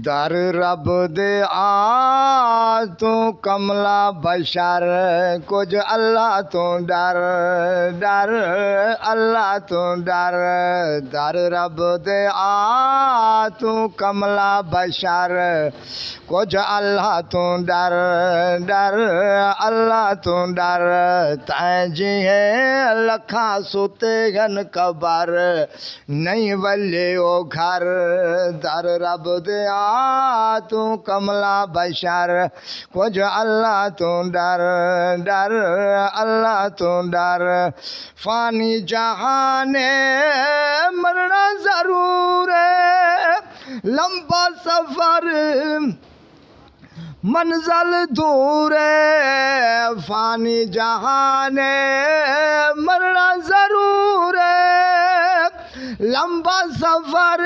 दर रब दे आ तू कमला बशर कुछ अल्लाह तू डर डर अल्लाह तू डर दर रब दे आ तू कमला बशर कुछ अल्लाह तू डर डर अल्लाह तू डर तैं जिहे लखा सुते गन कबर नहीं वल्ले ओ घर दर रब दे आ तू कमला बशर कुछ अल्लाह तू डर डर अल्लाह तू डर फानी जहाने मरना जरूर है लंबा सफर मंजल दूर है फानी जहाने मरना जरूर है लंबा सफर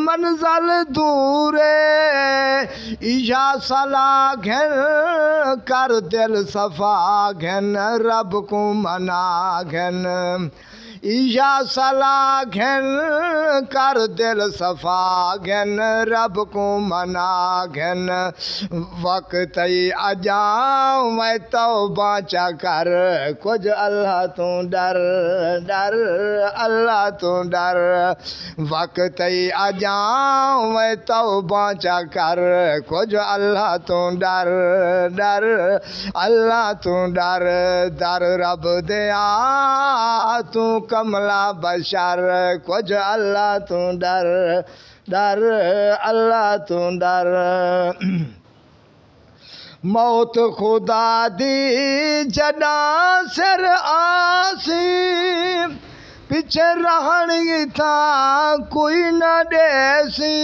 मंजल दूर ईशा सलाह घन कर दिल सफा घन रब को मना घन ईशा सलाह घन कर दिल सफा घन रब को मना घन वक्त ही अजाऊं मैं तौबा चा कर कुछ अल्लाह तू डर डर अल्लाह तू डर वक्त ही अजाऊं मैं तौबा चा कर कुछ अल्लाह तू डर डर अल्लाह तू डर दर रब दे आ तू कमला बशर कुछ अल्लाह तू डर डर अल्लाह तू डर मौत खुदा दी जडा सिर आसी पीछे रहनी था कोई न देसी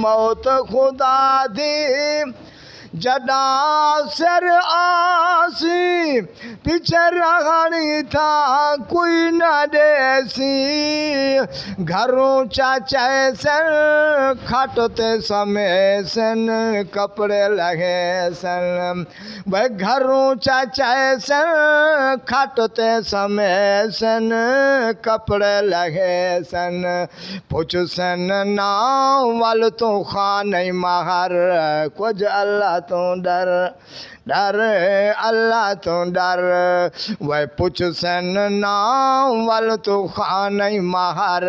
मौत खुदा दी जडा सिर आसी पीछे रहनी था कोई न देसी घरों चाचा सन खटते समय सन कपड़े लगे सन वह घरों चाचा सन खटते समय सन कपड़े लगे सन पूछ सन नाव वाल तो खान महर कुछ अल्लाह तू डर डर अल्लाह तू डर वह पूछ सन नाव वाल तू खान महर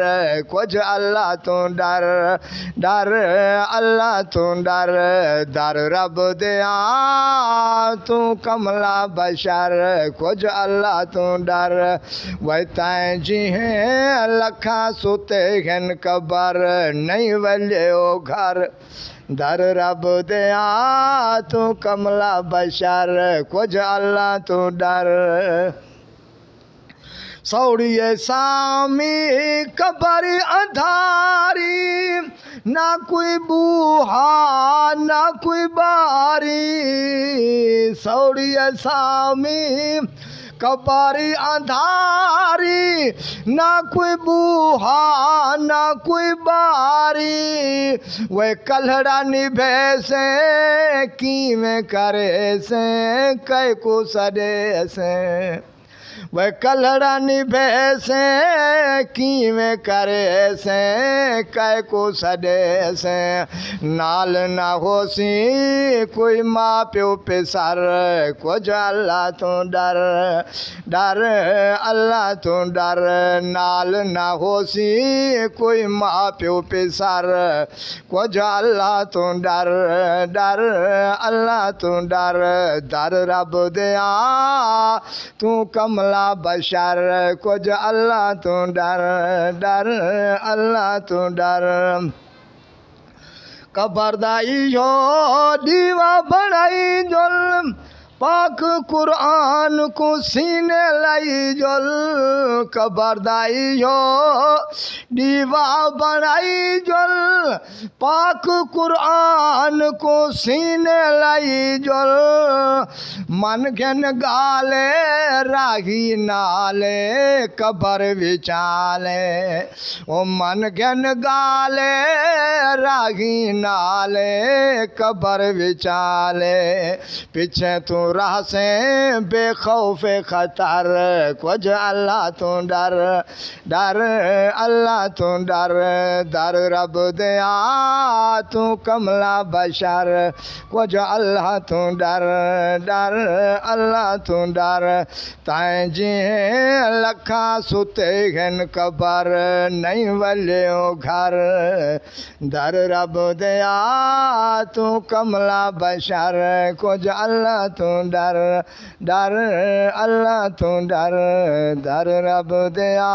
कुछ अल्लाह तू डर डर अल्लाह तू डर दर रब दे आ तू कमला बशर कुछ अल्लाह तू डर वह तैं जी है लखा सुते घन कबर नहीं वल्ले ओ घर दर रब दे आ तू कमला बशर कुछ अल्लाह तू डर सौड़िए सामी कबर अंधारी ना कोई बूहा ना कोई बारी सौड़िए सामी कबारी अंधारी ना कोई बूहा ना कोई बारी वे कल्हड़ा निभे से की में करे से कै को सडे से वह कल्हड़ा निभे से की में करे से कै को सडे से नाल ना होसी कोई माँ प्यो पे सर कुछ अल्लाह तू डर डर अल्लाह तू डर नाल ना होसी कोई माँ प्यो पे सर कुछ अल्लाह तू डर डर अल्लाह तू डर दर रब दे आ तू कमला बशर कुछ अल्लाह तू डर डर अल्लाह तू डर कबरदाई हो दीवा बनाई जुल्म पाक कुरान को सीने लाई जुल कबरदाई हो दीवा बनाई जुल पाक कुरान को सीने लाई जुल मन घन गाले राही नाले कबर विचाले ओ मन घन गाले राही नाले कबर विचाले पीछे तू राह से बेखौफ खतर कुछ अल्लाह तू डर डर अल्लाह तू डर दर रब दया तू कमला बशर कुछ अल्लाह तू डर डर अल्लाह तू डर ताईं जीअं लखा सुते घन कबर नहीं वलियो घर दर रब दया तू कमला बशर कुछ अल्लाह तू डर डर अल्लाह तू डर दर रब दया